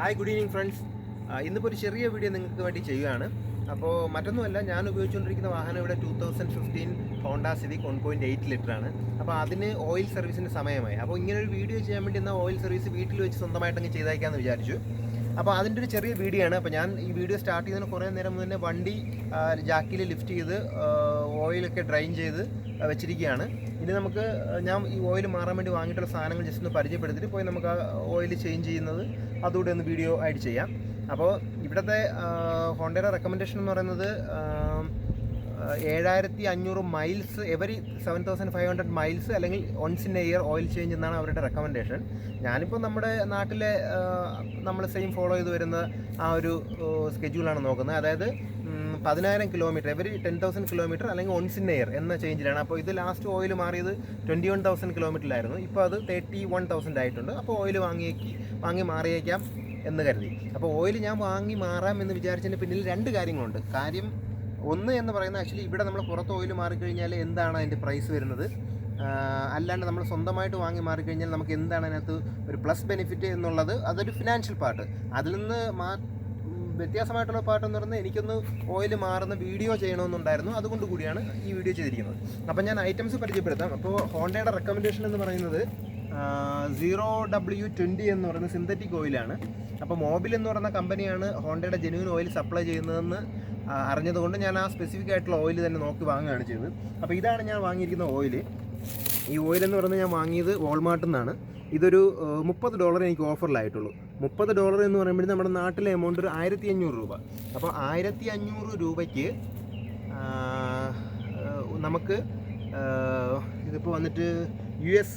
Hi, good evening friends. ഇന്നിപ്പോൾ ഒരു ചെറിയ വീഡിയോ നിങ്ങൾക്ക് വേണ്ടി ചെയ്യുകയാണ്. അപ്പോൾ മറ്റൊന്നുമല്ല, ഞാൻ ഉപയോഗിച്ചുകൊണ്ടിരിക്കുന്ന വാഹനം ഇവിടെ 2015 ഹോണ്ട സിവിക് 1.8 ലിറ്ററാണ്. അപ്പോൾ അതിന് ഓയിൽ സർവീസിൻ്റെ സമയമായി. അപ്പോൾ ഇങ്ങനൊരു വീഡിയോ ചെയ്യാൻ വേണ്ടി എന്നാൽ ഓയിൽ സർവീസ് വീട്ടിൽ വെച്ച് സ്വന്തമായിട്ടങ്ങ് ചെയ്തേക്കാമെന്ന് വിചാരിച്ചു. അപ്പോൾ അതിൻ്റെ ഒരു ചെറിയ വീഡിയോ ആണ്. അപ്പോൾ ഞാൻ ഈ വീഡിയോ സ്റ്റാർട്ട് ചെയ്യുന്നതിന് കുറേ നേരം മുന്നേ വണ്ടി ജാക്കിൽ ലിഫ്റ്റ് ചെയ്ത് ഓയിലൊക്കെ ഡ്രെയിൻ ചെയ്ത് വെച്ചിരിക്കുകയാണ്. ഇനി നമുക്ക് ഞാൻ ഈ ഓയിൽ മാറാൻ വേണ്ടി വാങ്ങിയിട്ടുള്ള സാധനങ്ങൾ ജസ്റ്റ് ഒന്ന് പരിചയപ്പെടുത്തിയിട്ട് പോയി നമുക്ക് ആ ഓയിൽ ചേഞ്ച് ചെയ്യുന്നത് അതുകൂടെ ഒന്ന് വീഡിയോ ആയിട്ട് ചെയ്യാം. അപ്പോൾ ഇവിടുത്തെ ഹോണ്ടയുടെ റെക്കമെൻഡേഷൻ എന്ന് പറയുന്നത് 7500 മൈൽസ് എവറി 7500 മൈൽസ് അല്ലെങ്കിൽ ones in A ear oil change എന്നാണ് അവരുടെ റെക്കമെൻഡേഷൻ. ഞാനിപ്പോൾ നമ്മുടെ നാട്ടിലെ നമ്മൾ സെയിം ഫോളോ ചെയ്ത് വരുന്ന ആ ഒരു സ്കെഡ്യൂളാണ് നോക്കുന്നത്. അതായത് 10,000 കിലോമീറ്റർ എവരി 10,000 കിലോമീറ്റർ അല്ലെങ്കിൽ ഒൺസ് ഇൻ എയർ എന്ന ചേഞ്ചിലാണ്. അപ്പോൾ ഇത് ലാസ്റ്റ് ഓയിൽ മാറിയത് 21,000 കിലോമീറ്ററിലായിരുന്നു. ഇപ്പോൾ അത് 31,000 ആയിട്ടുണ്ട്. അപ്പോൾ ഓയിൽ വാങ്ങി മാറിയേക്കാം എന്ന് കരുതി. അപ്പോൾ ഓയിൽ ഞാൻ വാങ്ങി മാറാം എന്ന് വിചാരിച്ചതിന് പിന്നിൽ രണ്ട് കാര്യങ്ങളുണ്ട്. കാര്യം ഒന്ന് എന്ന് പറയുന്നത്, ആക്ച്വലി ഇവിടെ നമ്മൾ പുറത്ത് ഓയിൽ മാറിക്കഴിഞ്ഞാൽ എന്താണ് അതിൻ്റെ പ്രൈസ് വരുന്നത്, അല്ലാണ്ട് നമ്മൾ സ്വന്തമായിട്ട് വാങ്ങി മാറിക്കഴിഞ്ഞാൽ നമുക്ക് എന്താണ് അതിനകത്ത് ഒരു പ്ലസ് ബെനിഫിറ്റ് എന്നുള്ളത്, അതൊരു ഫിനാൻഷ്യൽ പാർട്ട്. അതിൽ നിന്ന് വ്യത്യാസമായിട്ടുള്ള പാട്ടെന്ന് പറഞ്ഞാൽ എനിക്കൊന്ന് ഓയിൽ മാറുന്ന വീഡിയോ ചെയ്യണമെന്നുണ്ടായിരുന്നു. അതുകൊണ്ട് കൂടിയാണ് ഈ വീഡിയോ ചെയ്തിരിക്കുന്നത്. അപ്പോൾ ഞാൻ ഐറ്റംസ് പരിചയപ്പെടുത്താം. അപ്പോൾ ഹോണ്ടയുടെ റെക്കമെൻഡേഷൻ എന്ന് പറയുന്നത് 0W20 എന്ന് പറയുന്ന സിന്തറ്റിക് ഓയിലാണ്. അപ്പോൾ മോബിൽ എന്ന് പറയുന്ന കമ്പനിയാണ് ഹോണ്ടയുടെ ജെന്യൂൻ ഓയിൽ സപ്ലൈ ചെയ്യുന്നതെന്ന് അറിഞ്ഞതുകൊണ്ട് ഞാൻ ആ സ്പെസിഫിക് ആയിട്ടുള്ള ഓയിൽ തന്നെ നോക്കി വാങ്ങുകയാണ് ചെയ്തത്. അപ്പോൾ ഇതാണ് ഞാൻ വാങ്ങിയിരിക്കുന്ന ഓയിൽ. ഈ ഓയിൽ എന്ന് പറയുന്നത് ഞാൻ വാങ്ങിയത് വാൾമാർട്ടിൽ നിന്നാണ്. ഇതൊരു $30 എനിക്ക് ഓഫറിലായിട്ടുള്ളൂ. $30 എന്ന് പറയുമ്പോൾ നമ്മുടെ നാട്ടിലെ എമൗണ്ട് ഒരു 1500 രൂപ. അപ്പോൾ 1500 രൂപയ്ക്ക് നമുക്ക് ഇതിപ്പോൾ വന്നിട്ട് US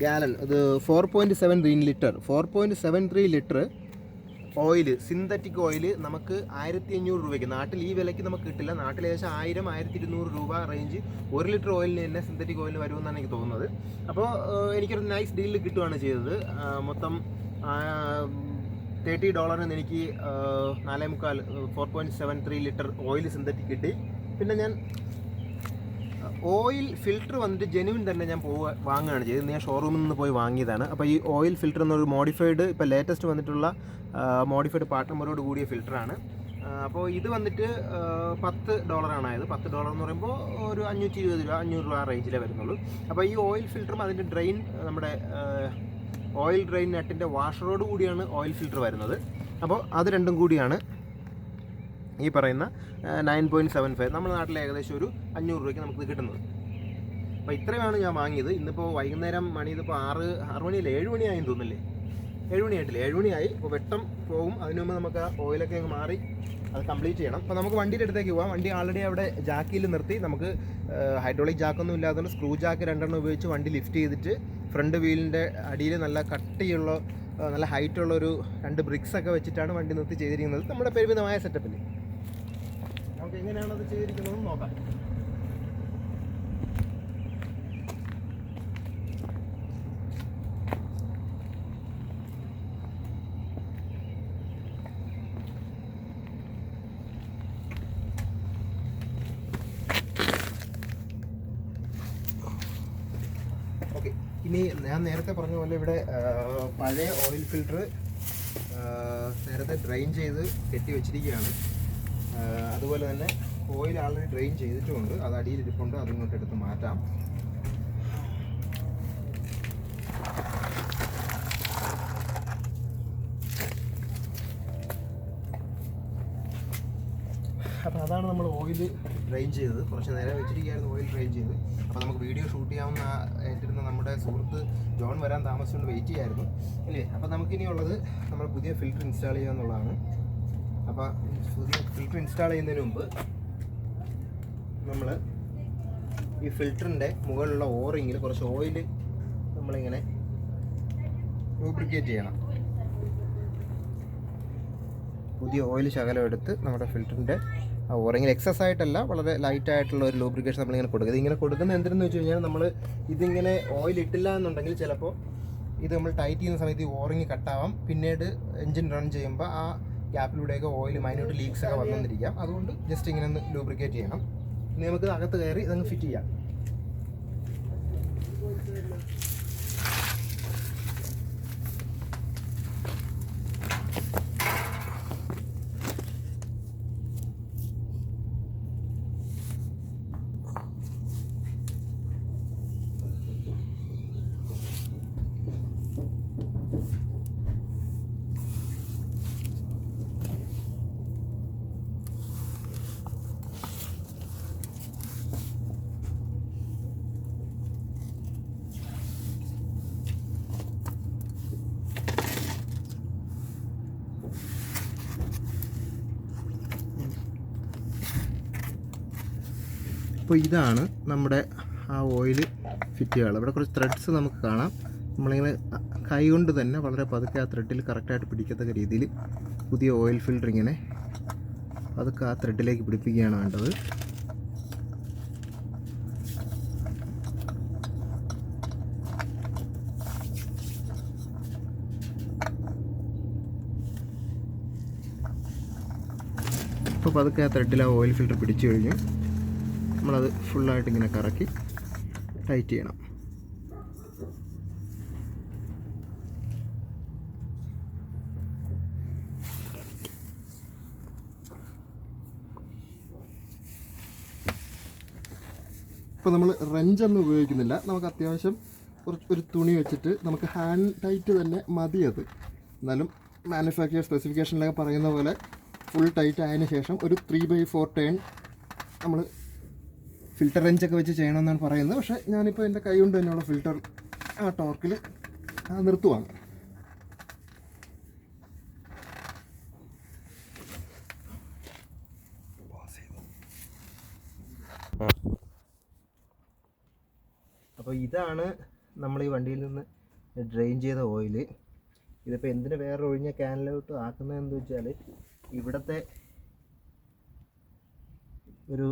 ഗാലൻ, ഇത് 4.73 ലിറ്റർ ഓയിൽ, സിന്തറ്റിക് ഓയിൽ നമുക്ക് 1500 രൂപയ്ക്ക്, നാട്ടിൽ ഈ വിലയ്ക്ക് നമുക്ക് കിട്ടില്ല. നാട്ടിൽ ഏകദേശം 1000-1200 രൂപ റേഞ്ച് 1 ലിറ്റർ ഓയിലിന് തന്നെ സിന്തറ്റിക് ഓയിൽ വരുമെന്നാണ് എനിക്ക് തോന്നുന്നത്. അപ്പോൾ എനിക്കൊരു നൈസ് ഡീലിൽ കിട്ടുകയാണ് ചെയ്തത്. മൊത്തം $30 എനിക്ക് 4.73 ലിറ്റർ ഓയിൽ സിന്തറ്റിക് കിട്ടി. പിന്നെ ഞാൻ ഓയിൽ ഫിൽറ്റർ വന്നിട്ട് ജെന്യൂൻ തന്നെ ഞാൻ വാങ്ങുകയാണ് ചെയ്തത്. ഞാൻ ഷോറൂമിൽ നിന്ന് പോയി വാങ്ങിയതാണ്. അപ്പോൾ ഈ ഓയിൽ ഫിൽറ്റർ എന്നൊരു മോഡിഫൈഡ്, ഇപ്പോൾ ലേറ്റസ്റ്റ് വന്നിട്ടുള്ള മോഡിഫൈഡ് പാർട്ട് നമ്പറോട് കൂടിയ ഫിൽറ്ററാണ്. അപ്പോൾ ഇത് വന്നിട്ട് $10 ആയത്. $10 എന്ന് പറയുമ്പോൾ ഒരു 520 രൂപ 500 രൂപ റേഞ്ചിലേ വരുന്നുള്ളൂ. അപ്പോൾ ഈ ഓയിൽ ഫിൽറ്ററും അതിൻ്റെ ഡ്രെയിൻ, നമ്മുടെ ഓയിൽ ഡ്രെയിൻ നട്ടിൻ്റെ വാഷറോട് കൂടിയാണ് ഓയിൽ ഫിൽറ്റർ വരുന്നത്. അപ്പോൾ അത് രണ്ടും കൂടിയാണ് ഈ പറയുന്ന 9.75, നമ്മുടെ നാട്ടിൽ ഏകദേശം ഒരു 500 രൂപയ്ക്ക് നമുക്ക് കിട്ടുന്നത്. അപ്പോൾ ഇത്രയുമാണ് ഞാൻ വാങ്ങിയത്. ഇന്നിപ്പോൾ വൈകുന്നേരം മണി, ഇതിപ്പോൾ 6 മണിയല്ലേ, 7 മണിയായെന്ന് തോന്നില്ലേ, 7 മണിയായിട്ടില്ല, 7 മണിയായി. ഇപ്പോൾ വെട്ടം പോകും. അതിനു മുമ്പ് നമുക്ക് ആ ഓയിലൊക്കെ അങ്ങ് മാറി അത് കംപ്ലീറ്റ് ചെയ്യണം. അപ്പോൾ നമുക്ക് വണ്ടിയുടെ അടുത്തേക്ക് പോകാം. വണ്ടി ആൾറെഡി അവിടെ ജാക്കിയിൽ നിർത്തി. നമുക്ക് ഹൈഡ്രോളിക് ജാക്കൊന്നും ഇല്ലാത്തതുകൊണ്ട് സ്ക്രൂ ജാക്ക് 2 ഉപയോഗിച്ച് വണ്ടി ലിഫ്റ്റ് ചെയ്തിട്ട് ഫ്രണ്ട് വീലിൻ്റെ അടിയിൽ നല്ല കട്ടിയുള്ള, നല്ല ഹൈറ്റുള്ളൊരു 2 ബ്രിക്സൊക്കെ വെച്ചിട്ടാണ് വണ്ടി നിർത്തി ചെയ്തിരിക്കുന്നത്. നമ്മുടെ പരിമിതമായ സെറ്റപ്പിൽ നമുക്ക് എങ്ങനെയാണത് ചെയ്തിരിക്കുന്നതെന്ന് നോക്കാം. ഓക്കെ, ഇനി ഞാൻ നേരത്തെ പറഞ്ഞ പോലെ ഇവിടെ പഴയ ഓയിൽ ഫിൽറ്റർ നേരത്തെ ഡ്രെയിൻ ചെയ്ത് കെട്ടി വെച്ചിരിക്കുകയാണ്. അതുപോലെ തന്നെ ഓയിൽ ആൾറെഡി ഡ്രെയിൻ ചെയ്തിട്ടുമുണ്ട്. അത് അടിയിലിരിപ്പുണ്ട്. അതിങ്ങോട്ട് എടുത്ത് മാറ്റാം. അപ്പോൾ അതാണ് നമ്മൾ ഓയിൽ ഡ്രെയിൻ ചെയ്തത്. കുറച്ച് നേരം വെച്ചിരിക്കുകയായിരുന്നു ഓയിൽ ഡ്രെയിൻ ചെയ്ത്. അപ്പോൾ നമുക്ക് വീഡിയോ ഷൂട്ട് ചെയ്യാവുന്ന ഏറ്റിരുന്ന നമ്മുടെ സുഹൃത്ത് ജോൺ വരാൻ താമസിച്ചുകൊണ്ട് വെയിറ്റ് ചെയ്യായിരുന്നു അല്ലേ. അപ്പോൾ നമുക്കിനിയുള്ളത് നമ്മൾ പുതിയ ഫിൽറ്റർ ഇൻസ്റ്റാൾ ചെയ്യുക എന്നുള്ളതാണ്. അപ്പോൾ പുതിയ ഫിൽറ്റർ ഇൻസ്റ്റാൾ ചെയ്യുന്നതിന് മുമ്പ് നമ്മൾ ഈ ഫിൽറ്ററിൻ്റെ മുകളിലുള്ള ഓറിങ്ങിൽ കുറച്ച് ഓയിൽ നമ്മളിങ്ങനെ ലൂബ്രിക്കേറ്റ് ചെയ്യണം. പുതിയ ഓയിൽ ശകലം എടുത്ത് നമ്മുടെ ഫിൽറ്ററിൻ്റെ ആ ഓറിങ്ങിൽ എക്സസ് ആയിട്ടല്ല, വളരെ ലൈറ്റായിട്ടുള്ള ഒരു ലൂബ്രിക്കേഷൻ നമ്മളിങ്ങനെ കൊടുക്കുക. ഇതിങ്ങനെ കൊടുക്കുന്നത് എന്തിനെന്ന് വെച്ച് കഴിഞ്ഞാൽ, നമ്മൾ ഇതിങ്ങനെ ഓയിൽ ഇട്ടില്ല എന്നുണ്ടെങ്കിൽ ചിലപ്പോൾ ഇത് നമ്മൾ ടൈറ്റ് ചെയ്യുന്ന സമയത്ത് ഈ ഓറിങ് കട്ടാവാം. പിന്നീട് എൻജിൻ റൺ ചെയ്യുമ്പോൾ ആ ഗ്യാപ്പിലൂടെയൊക്കെ ഓയിൽ മൈന്യൂട്ട് ലീക്സ് ഒക്കെ വന്നിരിക്കാം. അതുകൊണ്ട് ജസ്റ്റ് ഇങ്ങനെ ഒന്ന് ലൂബ്രിക്കേറ്റ് ചെയ്യണം. ഇനി നമുക്ക് അകത്ത് കയറി ഇതങ്ങ് ഫിറ്റ് ചെയ്യാം. അപ്പോൾ ഇതാണ് നമ്മുടെ ആ ഓയിൽ ഫിറ്റ് ചെയ്യാനുള്ളത്. ഇവിടെ കുറച്ച് ത്രെഡ്സ് നമുക്ക് കാണാം. നമ്മളിങ്ങനെ കൈ കൊണ്ട് തന്നെ വളരെ പതുക്കെ ആ ത്രെഡിൽ കറക്റ്റായിട്ട് പിടിക്കത്തക്ക രീതിയിൽ പുതിയ ഓയിൽ ഫിൽറ്റർ ഇങ്ങനെ പതുക്കെ ആ ത്രെഡിലേക്ക് പിടിപ്പിക്കുകയാണ് വേണ്ടത്. ഇപ്പോൾ പതുക്കെ ആ ത്രെഡിൽ ആ ഓയിൽ ഫിൽറ്റർ പിടിച്ചു കഴിഞ്ഞ് നമ്മളത് ഫുള്ളായിട്ട് ഇങ്ങനെ കറക്കി ടൈറ്റ് ചെയ്യണം. ഇപ്പോൾ നമ്മൾ റെഞ്ചൊന്നും ഉപയോഗിക്കുന്നില്ല. നമുക്ക് അത്യാവശ്യം ഒരു തുണി വെച്ചിട്ട് നമുക്ക് ഹാൻഡ് ടൈറ്റ് തന്നെ മതി. അത് എന്നാലും മാനുഫാക്ചർ സ്പെസിഫിക്കേഷനിലൊക്കെ പറയുന്ന പോലെ ഫുൾ ടൈറ്റ് ആയതിനു ശേഷം ഒരു 3/4 ടേൺ നമ്മൾ ഫിൽറ്റർ റെഞ്ചൊക്കെ വെച്ച് ചെയ്യണമെന്നാണ് പറയുന്നത്. പക്ഷേ ഞാനിപ്പോൾ എൻ്റെ കൈ കൊണ്ട് തന്നെയുള്ള ഫിൽറ്റർ ആ ടോർക്കിൽ നിർത്തുവാണ്. അപ്പോൾ ഇതാണ് നമ്മൾ ഈ വണ്ടിയിൽ നിന്ന് ഡ്രെയിൻ ചെയ്ത ഓയിൽ. ഇതിപ്പോൾ എന്തിന് വേറെ ഒഴിഞ്ഞ ക്യാനിലോട്ട് ആക്കുന്നതെന്ന് വെച്ചാൽ ഇവിടുത്തെ ഒരു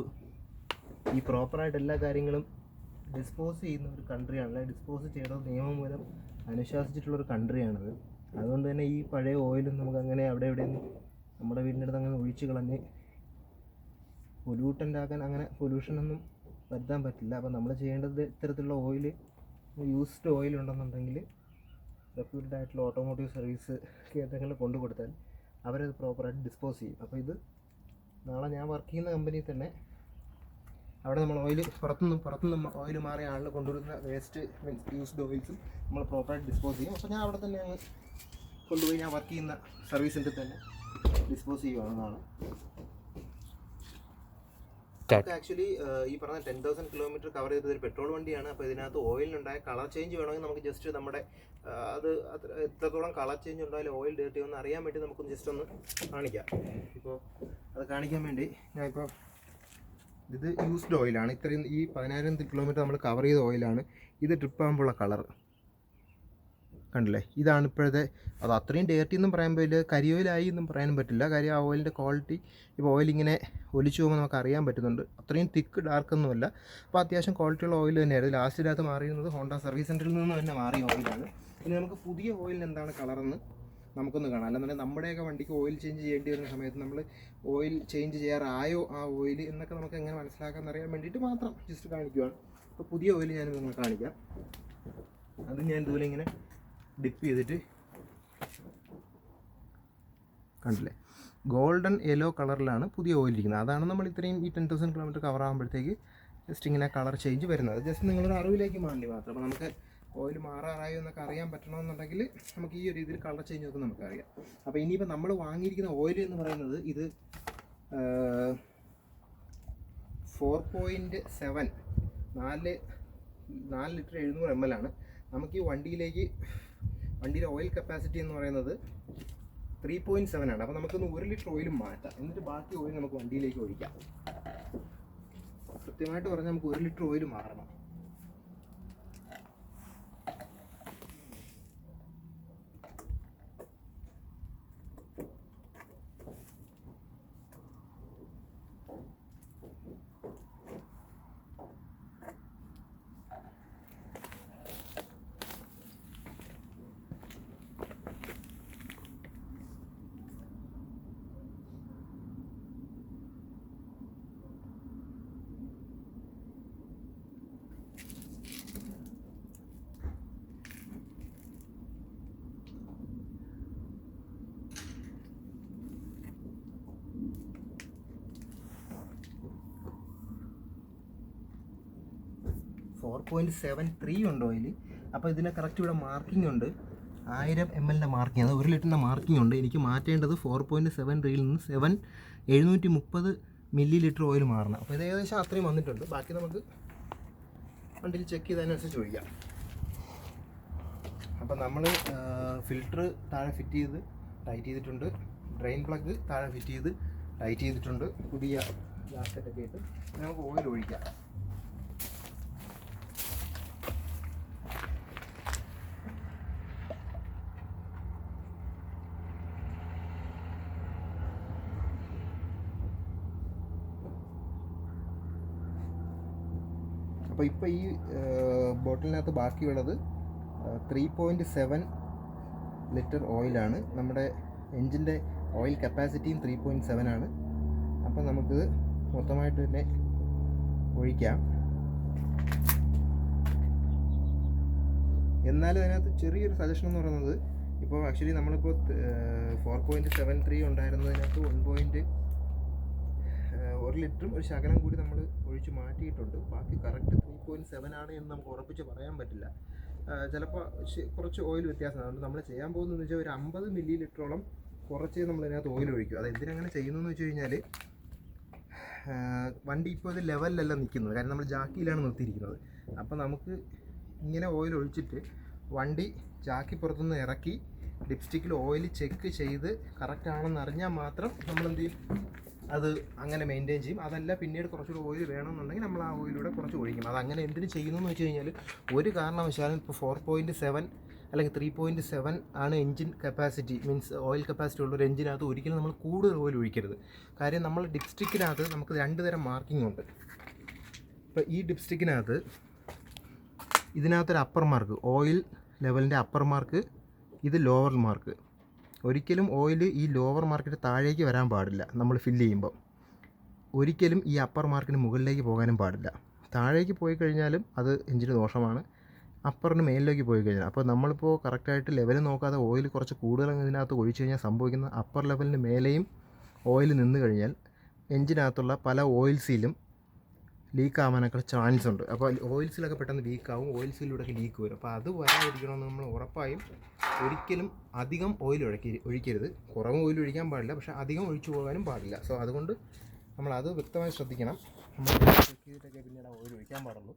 ഈ പ്രോപ്പറായിട്ട് എല്ലാ കാര്യങ്ങളും ഡിസ്പോസ് ചെയ്യുന്ന ഒരു കൺട്രിയാണ്, അല്ലെങ്കിൽ ഡിസ്പോസ് ചെയ്യണ നിയമം മൂലം അനുശാസിച്ചിട്ടുള്ളൊരു കൺട്രിയാണത്. അതുകൊണ്ട് തന്നെ ഈ പഴയ ഓയിലും നമുക്ക് അങ്ങനെ അവിടെ എവിടെയൊന്നും നമ്മുടെ വീടിൻ്റെ അടുത്ത് അങ്ങനെ ഒഴിച്ച് കളഞ്ഞ് പൊല്യൂട്ടൻ്റ് ആക്കാൻ അങ്ങനെ പൊല്യൂഷനൊന്നും വരുത്താൻ പറ്റില്ല. അപ്പോൾ നമ്മൾ ചെയ്യേണ്ടത് ഇത്തരത്തിലുള്ള ഓയിൽ, യൂസ്ഡ് ഓയിൽ ഉണ്ടെന്നുണ്ടെങ്കിൽ റെപ്യൂട്ടഡ് ആയിട്ടുള്ള ഓട്ടോമോട്ടീവ് സർവീസ് കേന്ദ്രങ്ങളിൽ കൊണ്ടു കൊടുത്താൽ അവരത് പ്രോപ്പറായിട്ട് ഡിസ്പോസ് ചെയ്യും. അപ്പോൾ ഇത് നാളെ ഞാൻ വർക്ക് ചെയ്യുന്ന കമ്പനിയിൽ തന്നെ അവിടെ നമ്മൾ ഓയിൽ പുറത്തുനിന്ന് ഓയിൽ മാറിയ ആളിൽ കൊണ്ടുവരുന്ന വേസ്റ്റ് യൂസ്ഡ് ഓയിൽസും നമ്മൾ പ്രോപ്പറായിട്ട് ഡിസ്പോസ് ചെയ്യും. അപ്പോൾ ഞാൻ അവിടെ തന്നെ അങ്ങ് കൊണ്ടുപോയി ഞാൻ വർക്ക് ചെയ്യുന്ന സർവീസ് സെൻ്ററിൽ തന്നെ ഡിസ്പോസ് ചെയ്യുവാണെന്നാണ്. ആക്ച്വലി ഈ പറഞ്ഞ 10,000 കിലോമീറ്റർ കവർ ചെയ്തത് ഒരു പെട്രോൾ വണ്ടിയാണ്. അപ്പോൾ ഇതിനകത്ത് ഓയിലിനുണ്ടായ കളർ ചേഞ്ച് വേണമെങ്കിൽ നമുക്ക് ജസ്റ്റ് നമ്മുടെ അത് എത്രത്തോളം കളർ ചേഞ്ച് ഉണ്ടായാലും ഓയിൽ ഡേർട്ടി ഒന്ന് അറിയാൻ വേണ്ടി നമുക്കൊന്ന് ജസ്റ്റ് ഒന്ന് കാണിക്കാം. ഇപ്പോൾ അത് കാണിക്കാൻ വേണ്ടി ഞാനിപ്പോൾ ഇത് യൂസ്ഡ് ഓയിലാണ്. ഇത്രയും ഈ 10,000 കിലോമീറ്റർ നമ്മൾ കവർ ചെയ്ത ഓയിലാണ്. ഇത് ട്രിപ്പ് ആകുമ്പോഴുള്ള കളർ കണ്ടില്ലേ, ഇതാണ് ഇപ്പോഴത്തെ. അത് അത്രയും ഡേർട്ടി എന്നും പറയാൻ പറ്റില്ല, കരിയോയിലായി എന്നും പറയാനും പറ്റില്ല. കാര്യം ആ ഓയിലിൻ്റെ ക്വാളിറ്റി ഇപ്പോൾ ഓയിലിങ്ങനെ ഒലിച്ചു പോകുമ്പോൾ നമുക്ക് അറിയാൻ പറ്റുന്നുണ്ട്. അത്രയും തിക്ക് ഡാർക്കൊന്നുമല്ല. അപ്പോൾ അത്യാവശ്യം ക്വാളിറ്റിയുള്ള ഓയിൽ തന്നെയായിരുന്നു. ലാസ്റ്റിനകത്ത് മാറിയിരുന്നത് ഹോണ്ട സർവീസ് സെൻറ്ററിൽ നിന്ന് തന്നെ മാറിയ ഓയിലാണ്. ഇനി നമുക്ക് പുതിയ ഓയിലിന് എന്താണ് കളറെന്ന് നമുക്കൊന്ന് കാണാം. അല്ലെന്നുണ്ടെങ്കിൽ നമ്മുടെയൊക്കെ വണ്ടിക്ക് ഓയിൽ ചേഞ്ച് ചെയ്യേണ്ടി വരുന്ന സമയത്ത് നമ്മൾ ഓയിൽ ചേഞ്ച് ചെയ്യാറായോ ആ ഓയിൽ എന്നൊക്കെ നമുക്ക് എങ്ങനെ മനസ്സിലാക്കാൻ അറിയാൻ വേണ്ടിയിട്ട് മാത്രം ജസ്റ്റ് കാണിക്കുകയാണ്. അപ്പോൾ പുതിയ ഓയിൽ ഞാൻ നിങ്ങൾക്ക് കാണിക്കാം. അത് ഞാൻ ഇതുപോലെ ഇങ്ങനെ ഡിപ്പ് ചെയ്തിട്ട് കണ്ടില്ലേ, ഗോൾഡൻ യെല്ലോ കളറിലാണ് പുതിയ ഓയിൽ ഇരിക്കുന്നത്. അതാണ് നമ്മൾ ഇത്രയും ഈ 10,000 കിലോമീറ്റർ കവർ ആകുമ്പോഴത്തേക്ക് ജസ്റ്റ് ഇങ്ങനെ കളർ ചേഞ്ച് വരുന്നത്. ജസ്റ്റ് നിങ്ങളൊരു അറിവിലേക്ക് വേണ്ടി മാത്രം. അപ്പോൾ നമുക്ക് ഓയിൽ മാറാറായോ എന്നൊക്കെ അറിയാൻ പറ്റണമെന്നുണ്ടെങ്കിൽ നമുക്ക് ഈ ഒരു രീതിയിൽ കളർ ചേഞ്ച് ഒക്കെ നമുക്കറിയാം. അപ്പോൾ ഇനിയിപ്പോൾ നമ്മൾ വാങ്ങിയിരിക്കുന്ന ഓയിൽ എന്ന് പറയുന്നത് ഇത് 4.7 4 ലിറ്റർ 700 ml ആണ്. നമുക്ക് ഈ വണ്ടിയിലെ ഓയിൽ കപ്പാസിറ്റി എന്ന് പറയുന്നത് 3.7 ആണ്. അപ്പോൾ നമുക്കൊന്ന് 1 ലിറ്റർ ഓയിലും മാറ്റാം. എന്നിട്ട് ബാക്കി ഓയിൽ നമുക്ക് വണ്ടിയിലേക്ക് ഒഴിക്കാം. കൃത്യമായിട്ട് പറഞ്ഞാൽ നമുക്ക് 1 ലിറ്റർ ഓയിൽ മാറണം. .73 ഉണ്ട് ഓയിൽ. അപ്പോൾ ഇതിനെ കറക്റ്റ് ഇവിടെ മാർക്കിംഗ് ഉണ്ട്, 1000 ml മാർക്കിംഗ്, അത് 1 ലിറ്ററിൻ്റെ മാർക്കിംഗ് ഉണ്ട്. എനിക്ക് മാറ്റേണ്ടത് 4.73 നിന്ന് 730 മില്ലി ലിറ്റർ ഓയിൽ മാറണം. അപ്പോൾ ഇത് ഏകദേശം അത്രയും വന്നിട്ടുണ്ട്. ബാക്കി നമുക്ക് വണ്ടിയിൽ ചെക്ക് ചെയ്തതിനനുസരിച്ച് ഒഴിക്കാം. അപ്പോൾ നമ്മൾ ഫിൽറ്റർ താഴെ ഫിറ്റ് ചെയ്ത് ടൈറ്റ് ചെയ്തിട്ടുണ്ട്. ഡ്രെയിൻ പ്ലഗ് താഴെ ഫിറ്റ് ചെയ്ത് ടൈറ്റ് ചെയ്തിട്ടുണ്ട്. പുതിയ ഗ്യാസ്കറ്റൊക്കെ ഇട്ട് നമുക്ക് ഓയിൽ ഒഴിക്കാം. അപ്പോൾ ഇപ്പോൾ ഈ ബോട്ടിലിനകത്ത് ബാക്കിയുള്ളത് 3.7 ലിറ്റർ ഓയിലാണ്. നമ്മുടെ എൻജിൻ്റെ ഓയിൽ കപ്പാസിറ്റിയും 3.7 ആണ്. അപ്പോൾ നമുക്കിത് മൊത്തമായിട്ട് തന്നെ ഒഴിക്കാം. എന്നാലും അതിനകത്ത് ചെറിയൊരു സജഷൻ എന്ന് പറയുന്നത്, ഇപ്പോൾ ആക്ച്വലി നമ്മളിപ്പോൾ 4.73 ഉണ്ടായിരുന്നതിനകത്ത് 1 ലിറ്ററും ഒരു ശകലം കൂടി നമ്മൾ ഒഴിച്ച് മാറ്റിയിട്ടുണ്ട്. ബാക്കി കറക്റ്റ് 3.7 ആണ് എന്ന് നമുക്ക് ഉറപ്പിച്ച് പറയാൻ പറ്റില്ല. ചിലപ്പോൾ കുറച്ച് ഓയിൽ വ്യത്യാസമാണ്. അതുകൊണ്ട് നമ്മൾ ചെയ്യാൻ പോകുന്നതെന്ന് വെച്ചാൽ ഒരു 50 മില്ലി ലിറ്ററോളം കുറച്ചേ നമ്മളതിനകത്ത് ഓയിൽ ഒഴിക്കും. അത് എന്തിനങ്ങനെ ചെയ്യുന്നതെന്ന് വെച്ച് കഴിഞ്ഞാൽ, വണ്ടി ഇപ്പോൾ ഇത് ലെവലിലല്ല നിൽക്കുന്നത്, കാരണം നമ്മൾ ജാക്കിയിലാണ് നിർത്തിയിരിക്കുന്നത്. അപ്പോൾ നമുക്ക് ഇങ്ങനെ ഓയിൽ ഒഴിച്ചിട്ട് വണ്ടി ജാക്കി പുറത്തുനിന്ന് ഇറക്കി ഡിപ്സ്റ്റിക്കിൽ ഓയിൽ ചെക്ക് ചെയ്ത് കറക്റ്റ് ആണെന്ന് അറിഞ്ഞാൽ മാത്രം നമ്മളെന്ത് ചെയ്യും, അത് അങ്ങനെ മെയിൻറ്റെയിൻ ചെയ്യും. അതല്ല പിന്നീട് കുറച്ചുകൂടി ഓയിൽ വേണമെന്നുണ്ടെങ്കിൽ നമ്മൾ ആ ഓയിലൂടെ കുറച്ച് ഒഴിക്കും. അതങ്ങനെ എന്തിനു ചെയ്യുന്നു എന്ന് വെച്ച് കഴിഞ്ഞാൽ, ഒരു കാരണവശാലും ഇപ്പോൾ 4.7 അല്ലെങ്കിൽ 3.7 ആണ് engine capacity, means oil capacity ഉള്ളൊരു എൻജിനകത്ത് ഒരിക്കലും നമ്മൾ കൂടുതൽ ഓയിൽ ഒഴിക്കരുത്. കാര്യം നമ്മൾ ഡിപ്സ്റ്റിക്കിനകത്ത് നമുക്ക് 2 തരം മാർക്കിംഗ് ഉണ്ട്. ഇപ്പോൾ ഈ ഡിപ്സ്റ്റിക്കിനകത്ത് ഇതിനകത്തൊരു അപ്പർ മാർക്ക്, ഓയിൽ ലെവലിൻ്റെ അപ്പർ മാർക്ക്, ഇത് ലോവർ മാർക്ക്. ഒരിക്കലും ഓയിൽ ഈ ലോവർ മാർക്കിൻ്റെ താഴേക്ക് വരാൻ പാടില്ല. നമ്മൾ ഫില്ല് ചെയ്യുമ്പോൾ ഒരിക്കലും ഈ അപ്പർ മാർക്കിന് മുകളിലേക്ക് പോകാനും പാടില്ല. താഴേക്ക് പോയി കഴിഞ്ഞാലും അത് എഞ്ചിന് ദോഷമാണ്, അപ്പറിന് മേലിലേക്ക് പോയി കഴിഞ്ഞാൽ. അപ്പോൾ നമ്മളിപ്പോൾ കറക്റ്റായിട്ട് ലെവൽ നോക്കാതെ ഓയിൽ കുറച്ച് കൂടുതൽ ഇതിനകത്ത് ഒഴിച്ച് കഴിഞ്ഞാൽ സംഭവിക്കുന്ന, അപ്പർ ലെവലിന് മേലെയും ഓയിൽ നിന്ന് കഴിഞ്ഞാൽ എഞ്ചിനകത്തുള്ള പല ഓയിൽ സീലും ലീക്ക് ആവാനൊക്കെ ചാൻസ് ഉണ്ട്. അപ്പോൾ ഓയിൽ സീലൊക്കെ പെട്ടെന്ന് ലീക്കാവും, ഓയിൽ സീലിലൂടെയൊക്കെ ലീക്ക് വരും. അപ്പോൾ അത് വരാതിരിക്കണമെന്ന് നമ്മൾ ഉറപ്പായും ഒരിക്കലും അധികം ഓയിൽ ഒഴിക്കരുത്. കുറവ് ഓയിൽ ഒഴിക്കാൻ പാടില്ല, പക്ഷേ അധികം ഒഴിച്ചു പോകാനും പാടില്ല. സോ അതുകൊണ്ട് നമ്മളത് വ്യക്തമായി ശ്രദ്ധിക്കണം. നമ്മൾ ചെക്ക് ചെയ്തിട്ടൊക്കെ പിന്നീട് ഓയിൽ ഒഴിക്കാൻ പാടുള്ളൂ.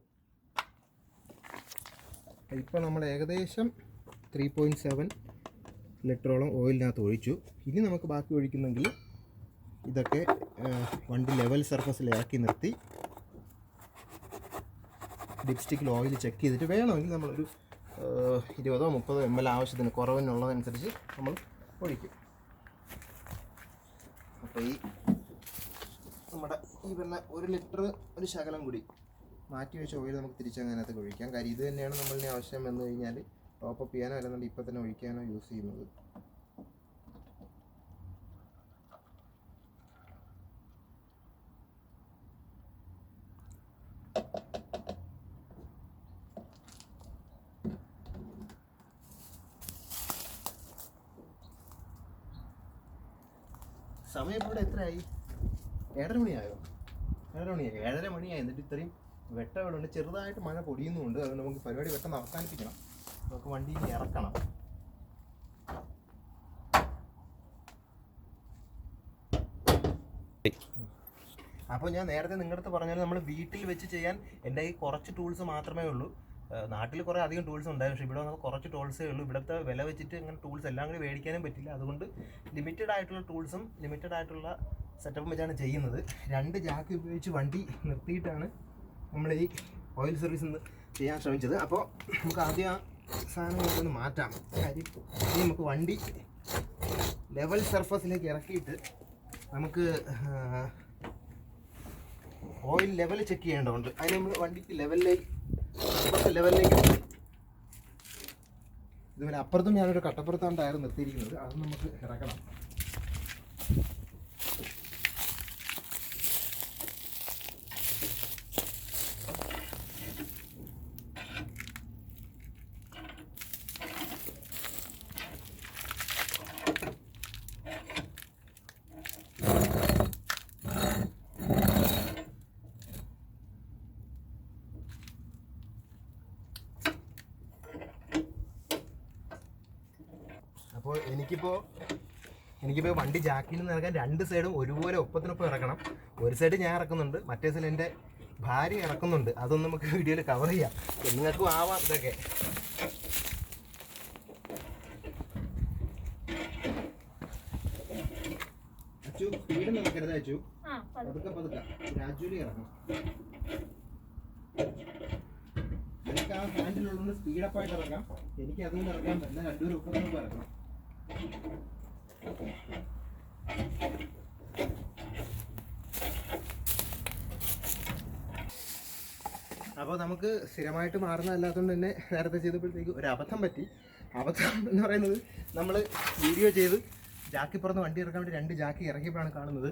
ഇപ്പോൾ നമ്മൾ ഏകദേശം 3.7 ലിറ്ററോളം ഓയിലിനകത്ത് ഒഴിച്ചു. ഇനി നമുക്ക് ബാക്കി ഒഴിക്കുന്നെങ്കിൽ ഇതൊക്കെ വണ്ടി ലെവൽ സർഫസിൽ ഇറക്കി നിർത്തി ഡിപ്സ്റ്റിക്കിൽ ഓയിൽ ചെക്ക് ചെയ്തിട്ട് വേണമെങ്കിൽ നമ്മളൊരു 20-30 ml ആവശ്യത്തിന് കുറവിനുള്ളതനുസരിച്ച് നമ്മൾ ഒഴിക്കും. അപ്പോൾ ഈ നമ്മുടെ ഈ പറഞ്ഞ 1 ലിറ്റർ ഒരു ശകലം കൂടി മാറ്റി വെച്ച ഓയിൽ നമുക്ക് തിരിച്ചങ്ങനകത്ത് ഒഴിക്കാം. കാര്യം ഇത് തന്നെയാണ് നമ്മളിന് ആവശ്യം വന്നു കഴിഞ്ഞാൽ ടോപ്പപ്പ് ചെയ്യാനോ അല്ലെന്നുണ്ടെങ്കിൽ ഇപ്പം തന്നെ ഒഴിക്കാനോ യൂസ് ചെയ്യുന്നത്. സമയം ഇപ്പോൾ ഇവിടെ എത്രയായി? 7:30 മണിയായോ? 7:30 മണിയായി. 7:30 മണിയായി. എന്നിട്ട് ഇത്രയും വെട്ടം ഇവിടെ ഉണ്ട്. ചെറുതായിട്ട് മഴ പൊടിയുന്നുമുണ്ട്. അതുകൊണ്ട് നമുക്ക് പരിപാടി പെട്ടെന്ന് അവസാനിപ്പിക്കണം. നമുക്ക് വണ്ടി ഇറക്കണം. അപ്പോൾ ഞാൻ നേരത്തെ നിങ്ങളുടെ അടുത്ത് പറഞ്ഞാൽ നമ്മൾ വീട്ടിൽ വെച്ച് ചെയ്യാൻ എൻ്റെ കയ്യിൽ കുറച്ച് ടൂൾസ് മാത്രമേ ഉള്ളൂ. നാട്ടിൽ കുറേ അധികം ടൂൾസ് ഉണ്ടായി, പക്ഷേ ഇവിടെ നമുക്ക് കുറച്ച് ടൂൾസേ ഉള്ളൂ. ഇവിടുത്തെ വില വെച്ചിട്ട് ഇങ്ങനെ ടൂൾസ് എല്ലാം കൂടി മേടിക്കാനും പറ്റില്ല. അതുകൊണ്ട് ലിമിറ്റഡ് ആയിട്ടുള്ള ടൂൾസും ലിമിറ്റഡ് ആയിട്ടുള്ള സെറ്റപ്പും വെച്ചാണ് ചെയ്യുന്നത്. 2 ജാക്ക് ഉപയോഗിച്ച് വണ്ടി നിർത്തിയിട്ടാണ് നമ്മൾ ഈ ഓയിൽ സർവീസ് ചെയ്യാൻ ശ്രമിച്ചത്. അപ്പോൾ നമുക്ക് ആദ്യം ആ സാധനങ്ങളൊക്കെ മാറ്റാം. കാര്യം ഇനി നമുക്ക് വണ്ടി ലെവൽ സർഫസിലേക്ക് ഇറക്കിയിട്ട് നമുക്ക് ഓയിൽ ലെവൽ ചെക്ക് ചെയ്യേണ്ടതുണ്ട്. അതിന് നമ്മൾ വണ്ടിക്ക് ലെവലിലേക്ക് ഇതുപോലെ അപ്പുറത്തും ഞാനൊരു കട്ടപ്പുറത്താണ് ടയർ നിർത്തിയിരിക്കുന്നത്. അത് നമുക്ക് ഇറക്കണം. അപ്പോൾ എനിക്കിപ്പോൾ വണ്ടി ജാക്കിൽ നിന്ന് ഇറക്കാൻ 2 സൈഡും ഒരുപോലെ ഒപ്പത്തിനൊപ്പം ഇറക്കണം. ഒരു സൈഡ് ഞാൻ ഇറക്കുന്നുണ്ട്, മറ്റേ സൈഡ് എൻ്റെ ഭാര്യ ഇറക്കുന്നുണ്ട്. അതൊന്നും നമുക്ക് വീഡിയോയിൽ കവർ ചെയ്യാം. നിങ്ങൾക്കും ആവാം ഇതൊക്കെ. അച്ചു സ്പീഡ് നടക്കരുത്. അച്ചു പതുക്കെ ഗ്രാജുവലി ഇറങ്ങും. എനിക്ക് ആ ഹാൻഡിലുള്ളതുകൊണ്ട് സ്പീഡപ്പായിട്ട് ഇറക്കാം. എനിക്ക് അതുകൊണ്ട് ഇറക്കാൻ പറ്റില്ല. 2 ഒപ്പത്തിനൊപ്പം ഇറക്കണം. അപ്പോൾ നമുക്ക് സ്ഥിരമായിട്ട് മാറുന്നതല്ലാത്തതുകൊണ്ട് തന്നെ നേരത്തെ ചെയ്തപ്പോഴത്തേക്ക് ഒരു അബദ്ധം പറ്റി. അബദ്ധം എന്ന് പറയുന്നത്, നമ്മൾ വീഡിയോ ചെയ്ത് ജാക്കിപ്പുറത്ത് വണ്ടി ഇറക്കാൻ വേണ്ടി 2 ജാക്കി ഇറക്കിയപ്പോഴാണ് കാണുന്നത്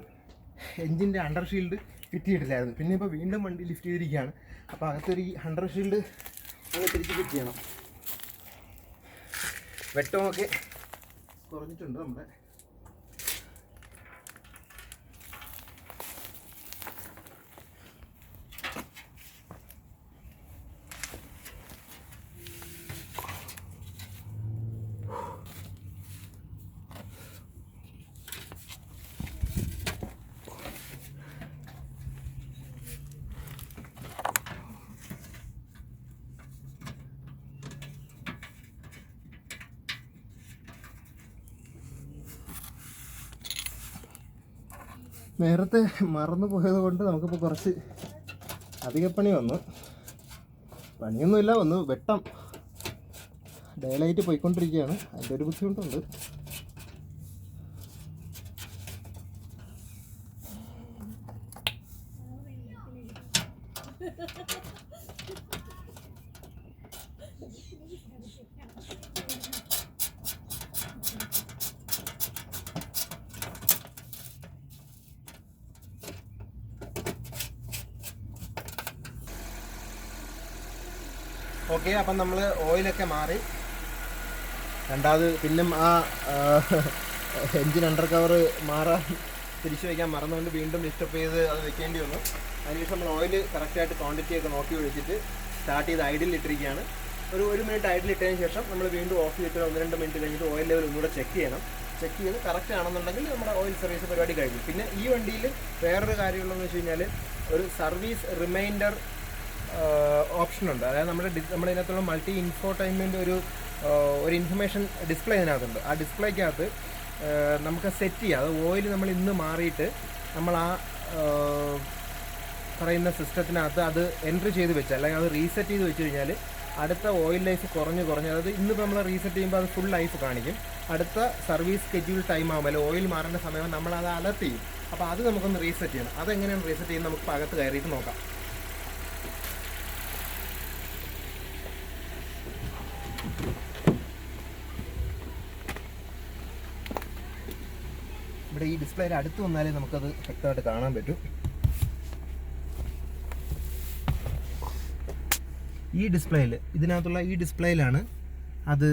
എഞ്ചിൻ്റെ അണ്ടർ ഷീൽഡ് ഫിറ്റ് ചെയ്തിട്ടില്ലായിരുന്നു. പിന്നെ ഇപ്പോൾ വീണ്ടും വണ്ടി ലിഫ്റ്റ് ചെയ്തിരിക്കുകയാണ്. അപ്പോൾ അകത്തൊരു ഈ അണ്ടർ ഷീൽഡ് ഒന്ന് തിരിച്ച് ഫിറ്റ് ചെയ്യണം. വെട്ടമൊക്കെ കുറഞ്ഞിട്ടുണ്ട് നമ്മുടെ. നേരത്തെ മറന്നു പോയത് കൊണ്ട് നമുക്കിപ്പോൾ കുറച്ച് അധികപ്പണി വന്നു. പണിയൊന്നുമില്ല, ഒന്ന് വെട്ടം ഡേ ലൈറ്റ് പോയിക്കൊണ്ടിരിക്കുകയാണ്, അതിൻ്റെ ഒരു ബുദ്ധിമുട്ടുണ്ട്. ഓക്കെ, അപ്പം നമ്മൾ ഓയിലൊക്കെ മാറി. രണ്ടാമത് പിന്നും ആ എൻജിൻ അണ്ടർ കവർ മാറാൻ തിരിച്ചു വയ്ക്കാൻ മറന്നുകൊണ്ട് വീണ്ടും ഡിസ്റ്റർബ് ചെയ്ത് അത് വെക്കേണ്ടി വന്നു. അതിനുശേഷം നമ്മൾ ഓയിൽ കറക്റ്റായിട്ട് ക്വാണ്ടിറ്റിയൊക്കെ നോക്കി ഒഴിച്ചിട്ട് സ്റ്റാർട്ട് ചെയ്ത് ഐഡിൽ ഇട്ടിരിക്കുകയാണ്. ഒരു 1 മിനിറ്റ് ഐഡിൽ ഇട്ടതിന് ശേഷം നമ്മൾ വീണ്ടും ഓഫ് ചെയ്തിട്ട് 1-2 മിനിറ്റ് കഴിഞ്ഞിട്ട് ഓയിൽ ലെവൽ ഒന്നുകൂടെ ചെക്ക് ചെയ്യണം. ചെക്ക് ചെയ്ത് കറക്റ്റ് ആണെന്നുണ്ടെങ്കിൽ നമ്മുടെ ഓയിൽ സർവീസ് പരിപാടി കഴിഞ്ഞു. പിന്നെ ഈ വണ്ടിയിൽ വേറൊരു കാര്യമുള്ളതെന്ന് വെച്ച് കഴിഞ്ഞാൽ ഒരു സർവീസ് റിമൈൻഡർ ഓപ്ഷനുണ്ട്. അതായത് നമ്മുടെ ഇതിനകത്തുള്ള മൾട്ടി ഇൻഫോർടൈൻമെൻറ്റ് ഒരു ഇൻഫർമേഷൻ ഡിസ്പ്ലേ ഇതിനകത്തുണ്ട്. ആ ഡിസ്പ്ലേക്കകത്ത് നമുക്ക് സെറ്റ് ചെയ്യാം. അത് ഓയിൽ നമ്മൾ ഇന്ന് മാറിയിട്ട് നമ്മൾ ആ പറയുന്ന സിസ്റ്റത്തിനകത്ത് അത് എൻട്രി ചെയ്ത് വെച്ചാൽ, അല്ലെങ്കിൽ അത് റീസെറ്റ് ചെയ്ത് വെച്ച് കഴിഞ്ഞാൽ അടുത്ത ഓയിൽ ലൈഫ് കുറഞ്ഞ് അതായത് ഇന്നിപ്പോൾ നമ്മൾ റീസെറ്റ് ചെയ്യുമ്പോൾ അത് ഫുൾ ലൈഫ് കാണിക്കും. അടുത്ത സർവീസ് സ്കെഡ്യൂൾ ടൈം ആകുമ്പോൾ, അല്ലെങ്കിൽ ഓയിൽ മാറേണ്ട സമയം നമ്മളത് അലർട്ട് ചെയ്യും. അപ്പോൾ അത് നമുക്കൊന്ന് റീസെറ്റ് ചെയ്യണം. അതെങ്ങനെയാണ് റീസെറ്റ് ചെയ്യുന്നത് നമുക്ക് അകത്ത് കയറിയിട്ട് നോക്കാം. ഇവിടെ ഈ ഡിസ്പ്ലേയിൽ അടുത്ത് വന്നാലേ നമുക്കത് വ്യക്തമായിട്ട് കാണാൻ പറ്റും. ഈ ഡിസ്പ്ലേയിൽ, ഇതിനകത്തുള്ള ഈ ഡിസ്പ്ലേയിലാണ് അത്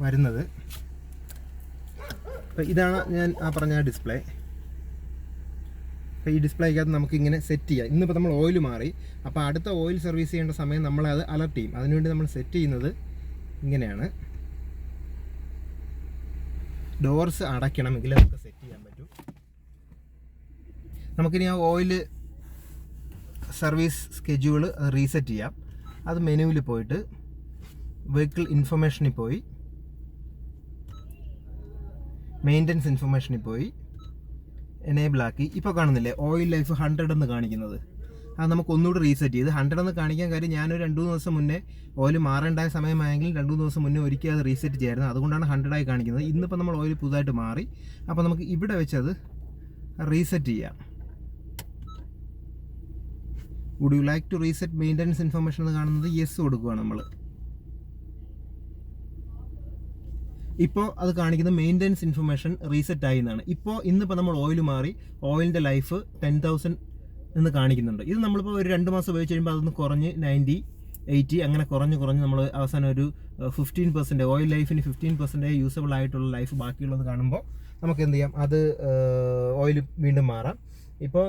വരുന്നത്. അപ്പോൾ ഇതാണ് ഞാൻ പറഞ്ഞ ഡിസ്പ്ലേ. അപ്പോൾ ഈ ഡിസ്പ്ലേക്കകത്ത് നമുക്കിങ്ങനെ സെറ്റ് ചെയ്യാം. ഇന്നിപ്പോൾ നമ്മൾ ഓയിൽ മാറി, അപ്പോൾ അടുത്ത ഓയിൽ സർവീസ് ചെയ്യേണ്ട സമയം നമ്മളത് അലർട്ട് ചെയ്യും. അതിനുവേണ്ടി നമ്മൾ സെറ്റ് ചെയ്യുന്നത് ഇങ്ങനെയാണ്. ഡോർസ് അടയ്ക്കണമെങ്കിൽ നമുക്ക് സെറ്റ് ചെയ്യാൻ പറ്റും. നമുക്കിനി ആ ഓയിൽ സർവീസ് സ്കെഡ്യൂൾ റീസെറ്റ് ചെയ്യാം. അത് മെനുവിൽ പോയിട്ട് വെഹിക്കിൾ ഇൻഫർമേഷനിൽ പോയി മെയിൻ്റനൻസ് ഇൻഫർമേഷനിൽ പോയി എനേബിൾ ആക്കി. ഇപ്പോൾ കാണുന്നില്ലേ ഓയിൽ ലൈഫ് 100 എന്ന് കാണിക്കുന്നത്? അത് നമുക്ക് ഒന്നുകൂടി റീസെറ്റ് ചെയ്ത് 100 എന്ന് കാണിക്കാൻ കാര്യം, ഞാനൊരു 2-3 ദിവസം മുന്നേ ഓയിൽ മാറേണ്ടായ സമയമായെങ്കിൽ 2-3 ദിവസം മുന്നേ ഒരിക്കൽ അത് റീസെറ്റ് ചെയ്യായിരുന്നു. അതുകൊണ്ടാണ് 100 കാണിക്കുന്നത്. ഇന്നിപ്പോൾ നമ്മൾ ഓയിൽ പുതുതായിട്ട് മാറി. അപ്പോൾ നമുക്ക് ഇവിടെ വെച്ചത് റീസെറ്റ് ചെയ്യാം. Would you like to reset maintenance information എന്ന് കാണുന്നത് യെസ് കൊടുക്കുകയാണ് നമ്മൾ. ഇപ്പോൾ അത് കാണിക്കുന്നത് മെയിൻ്റനൻസ് ഇൻഫർമേഷൻ റീസെറ്റ് ആയി എന്നാണ്. ഇന്നിപ്പോൾ നമ്മൾ ഓയിൽ മാറി, ഓയിലിൻ്റെ ലൈഫ് 10,000 എന്ന് കാണിക്കുന്നുണ്ട്. ഇത് നമ്മളിപ്പോൾ ഒരു 2 മാസം ഉപയോഗിച്ച് കഴിയുമ്പോൾ അതൊന്ന് കുറഞ്ഞ് 90, 80 അങ്ങനെ കുറഞ്ഞ് നമ്മൾ അവസാനം ഒരു 15% ഓയിൽ ലൈഫിന് 15% യൂസബിൾ ആയിട്ടുള്ള ലൈഫ് ബാക്കിയുള്ളത് കാണുമ്പോൾ നമുക്ക് എന്ത് ചെയ്യാം, അത് ഓയിൽ വീണ്ടും മാറാം. ഇപ്പോൾ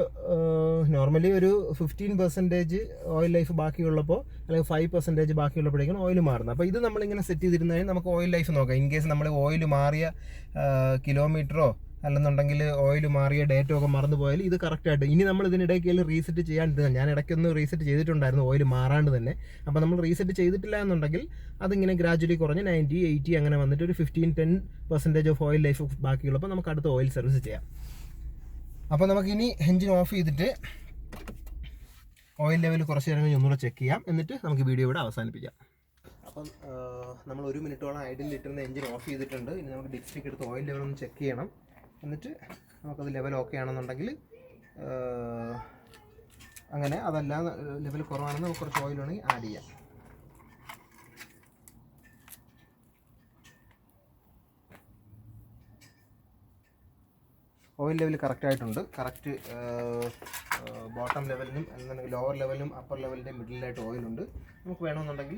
നോർമലി ഒരു 15% ഓയിൽ ലൈഫ് ബാക്കിയുള്ളപ്പോൾ, അല്ലെങ്കിൽ 5% ബാക്കിയുള്ളപ്പോഴേക്കും ഓയിൽ മാറുന്നത്. അപ്പോൾ ഇത് നമ്മളിങ്ങനെ സെറ്റ് ചെയ്തിരുന്നതിന് നമുക്ക് ഓയിൽ ലൈഫ് നോക്കാം. ഇൻ കേസ് നമ്മൾ ഓയിൽ മാറിയ കിലോമീറ്ററോ അല്ലെന്നുണ്ടെങ്കിൽ ഓയിൽ മാറിയ ഡേറ്റോ ഒക്കെ മറന്നു പോയാൽ ഇത് കറക്റ്റായിട്ട്, ഇനി നമ്മൾ ഇതിനിടയ്ക്ക് റീസെറ്റ് ചെയ്യാണ്ടിരുന്നത്, ഞാൻ ഇടയ്ക്കൊന്ന് റീസെറ്റ് ചെയ്തിട്ടുണ്ടായിരുന്നു ഓയിൽ മാറാണ്ട് തന്നെ. അപ്പോൾ നമ്മൾ റീസെറ്റ് ചെയ്തിട്ടില്ല എന്നുണ്ടെങ്കിൽ അതിങ്ങനെ ഗ്രാജുവലി കുറഞ്ഞ് 90, 80 അങ്ങനെ വന്നിട്ട് ഒരു 15-10% ഓഫ് ഓയിൽ ലൈഫ് ബാക്കിയുള്ളപ്പോൾ നമുക്ക് അടുത്ത ഓയിൽ സർവീസ് ചെയ്യാം. അപ്പോൾ നമുക്കിനി എൻജിൻ ഓഫ് ചെയ്തിട്ട് ഓയിൽ ലെവൽ കുറച്ച് നേരം ഒന്നുകൂടെ ചെക്ക് ചെയ്യാം. എന്നിട്ട് നമുക്ക് വീഡിയോ ഇവിടെ അവസാനിപ്പിക്കാം. അപ്പം നമ്മൾ 1 മിനിറ്റോളം ഐഡിൽ ഇട്ടിരുന്ന എൻജിൻ ഓഫ് ചെയ്തിട്ടുണ്ട്. ഇനി നമുക്ക് ഡിസ്ട്രിക്ട് എടുത്ത് ഓയിൽ ലെവൽ ഒന്ന് ചെക്ക് ചെയ്യണം. എന്നിട്ട് നമുക്കത് ലെവൽ ഓക്കെ ആണെന്നുണ്ടെങ്കിൽ അങ്ങനെ അതല്ല ലെവൽ കുറവാണെന്ന് നമുക്ക് കുറച്ച് ഓയിൽ വേണമെങ്കിൽ ആഡ് ചെയ്യാം. ഓയിൽ ലെവൽ കറക്റ്റായിട്ടുണ്ട്. കറക്റ്റ് ബോട്ടം ലെവലിനും എന്നുണ്ടെങ്കിൽ ലോവർ ലെവലിനും അപ്പർ ലെവലിൻ്റെ മിഡിലായിട്ട് ഓയിലുണ്ട്. നമുക്ക് വേണമെന്നുണ്ടെങ്കിൽ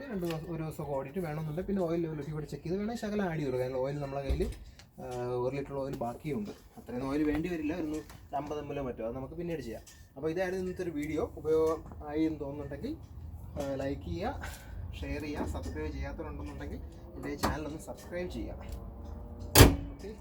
ഒരു ദിവസമൊക്കെ ഓടിയിട്ട് വേണമെന്നുണ്ടെങ്കിൽ പിന്നെ ഓയിൽ ലെവൽ ഇവിടെ ചെക്ക് ചെയ്ത് വേണമെങ്കിൽ ശകലം ആഡ് ചെയ്തു. കാരണം ഓയിൽ നമ്മളെ കയ്യിൽ 1 ലിറ്റർ ഓയിൽ ബാക്കിയുണ്ട്. അത്രയും ഓയിൽ വേണ്ടി വരില്ല, ഒരു 50 ml മറ്റോ, അത് നമുക്ക് പിന്നീട് ചെയ്യാം. അപ്പോൾ ഇതായിരുന്നു ഇന്നത്തെ ഒരു വീഡിയോ. ഉപയോഗമായി എന്ന് തോന്നുന്നുണ്ടെങ്കിൽ ലൈക്ക് ചെയ്യുക, ഷെയർ ചെയ്യുക, സബ്സ്ക്രൈബ് ചെയ്യാത്തവരുണ്ടെന്നുണ്ടെങ്കിൽ എൻ്റെ ചാനലൊന്ന് സബ്സ്ക്രൈബ് ചെയ്യുക. ഓക്കെ.